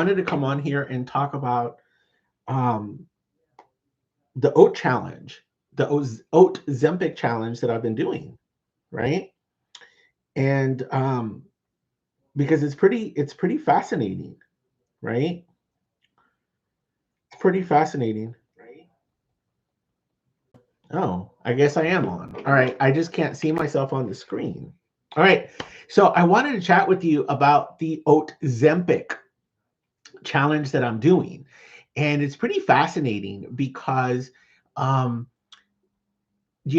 wanted to come on here and talk about um, the oat challenge, the Oatzempic challenge that I've been doing, right? And because it's pretty fascinating, right? It's pretty fascinating. Oh, I guess I am on. All right, I just can't see myself on the screen. All right, so I wanted to chat with you about the Oatzempic challenge that I'm doing, and it's pretty fascinating because um,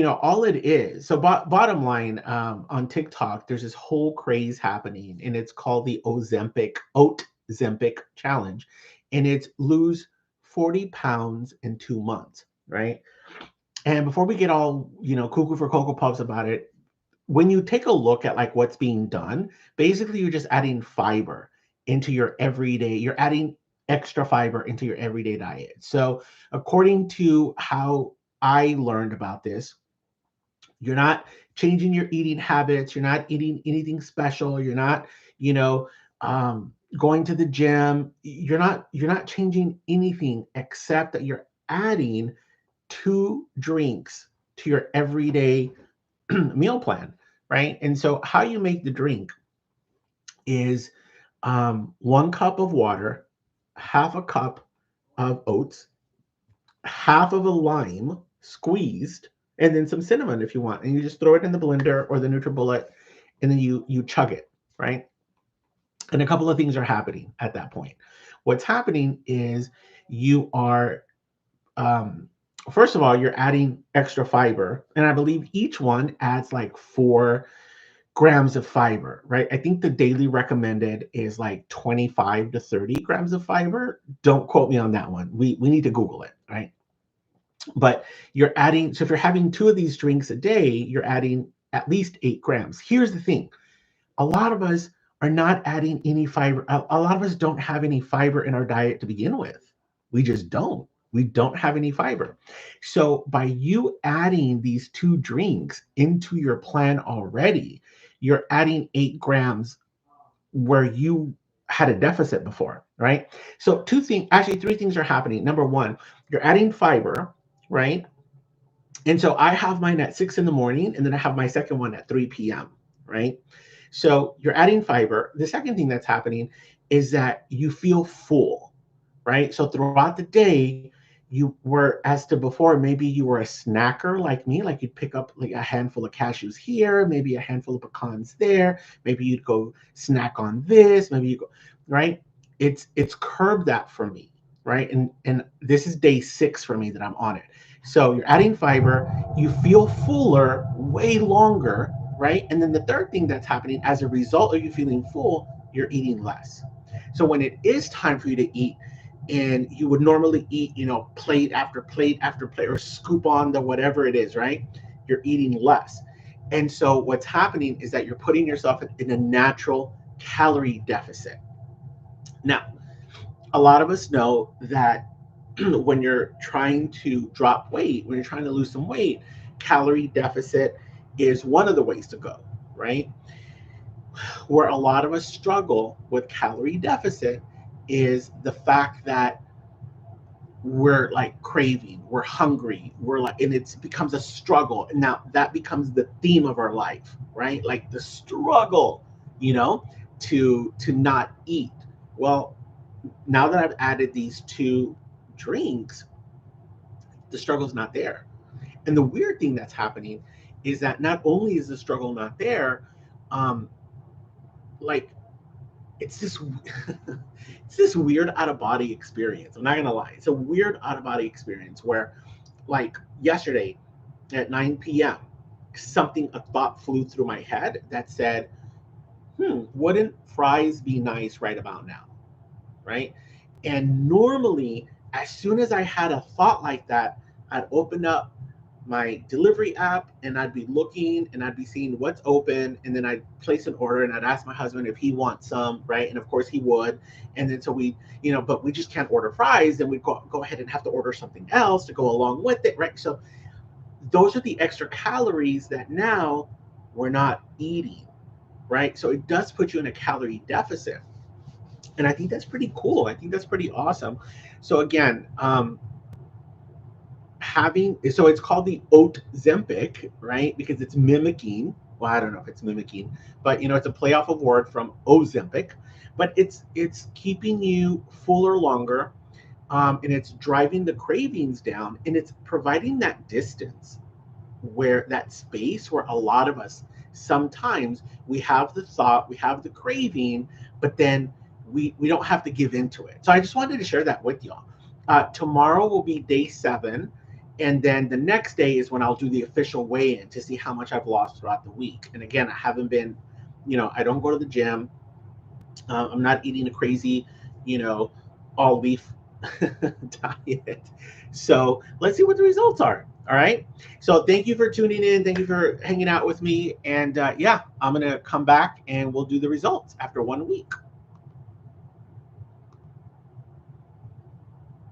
all it is. So, bottom line, on TikTok, there's this whole craze happening, and it's called the Oatzempic challenge, and it's lose 40 pounds in 2 months, right? And before we get all cuckoo for cocoa puffs about it, when you take a look at like what's being done, basically you're just adding fiber into your everyday. You're adding extra fiber into your everyday diet. So, according to how I learned about this, you're not changing your eating habits. You're not eating anything special. You're not, you know, going to the gym. You're not changing anything except that you're adding two drinks to your everyday meal plan, right? And so how you make the drink is 1 cup of water, half a cup of oats, half of a lime squeezed, and then some cinnamon if you want. And you just throw it in the blender or the NutriBullet, and then you chug it, right? And a couple of things are happening at that point. What's happening is you are um, first of all, you're adding extra fiber, and I believe each one adds like 4 grams of fiber, right? I think the daily recommended is like 25 to 30 grams of fiber. Don't quote me on that one. We need to Google it, right? But you're adding, so if you're having 2 of these drinks a day, you're adding at least 8 grams. Here's the thing: a lot of us are not adding any fiber. A lot of us don't have any fiber in our diet to begin with. We just don't. We don't have any fiber. So by you adding these 2 drinks into your plan already, you're adding 8 grams where you had a deficit before, right? So 2 things, actually 3 things are happening. Number one, you're adding fiber, right? And so I have mine at 6 in the morning, and then I have my second one at 3 p.m., right? So you're adding fiber. The second thing that's happening is that you feel full, right? So throughout the day, you were, as to before, maybe you were a snacker like me, like you'd pick up like a handful of cashews here, maybe a handful of pecans there, maybe you'd go snack on this, maybe you go, right? It's curbed that for me, right? And this is day 6 for me that I'm on it. So you're adding fiber, you feel fuller way longer, right? And then the third thing that's happening as a result of you feeling full, you're eating less. So when it is time for you to eat, and you would normally eat, plate after plate after plate, or scoop on the whatever it is, right? You're eating less. And so what's happening is that you're putting yourself in a natural calorie deficit. Now, a lot of us know that when you're trying to drop weight, when you're trying to lose some weight, calorie deficit is one of the ways to go, right? Where a lot of us struggle with calorie deficit is the fact that we're like craving, we're hungry, we're like, and it becomes a struggle. And now that becomes the theme of our life, right? Like the struggle, you know, to not eat. Well, now that I've added these 2 drinks, the struggle's not there. And the weird thing that's happening is that not only is the struggle not there, um, like it's this it's this weird out of body experience. I'm not gonna lie, it's a weird out of body experience where, like yesterday at 9 p.m., a thought flew through my head that said, wouldn't fries be nice right about now? Right? And normally, as soon as I had a thought like that, I'd open up my delivery app and I'd be looking and I'd be seeing what's open, and then I'd place an order and I'd ask my husband if he wants some, right? And of course he would. And then so we, but we just can't order fries, then we'd go ahead and have to order something else to go along with it, right? So those are the extra calories that now we're not eating, right? So it does put you in a calorie deficit. And I think that's pretty cool. I think that's pretty awesome. So again, so it's called the Oatzempic, right? Because it's mimicking. Well, I don't know if it's mimicking, but it's a play off of word from Ozempic. But it's keeping you fuller longer, and it's driving the cravings down, and it's providing that distance, where that space where a lot of us sometimes we have the thought, we have the craving, but then we don't have to give into it. So I just wanted to share that with y'all. Tomorrow will be day 7, and then the next day is when I'll do the official weigh-in to see how much I've lost throughout the week. And again, I haven't been, I don't go to the gym. I'm not eating a crazy, all beef diet. So let's see what the results are. All right. So thank you for tuning in. Thank you for hanging out with me. And yeah, I'm going to come back and we'll do the results after 1 week.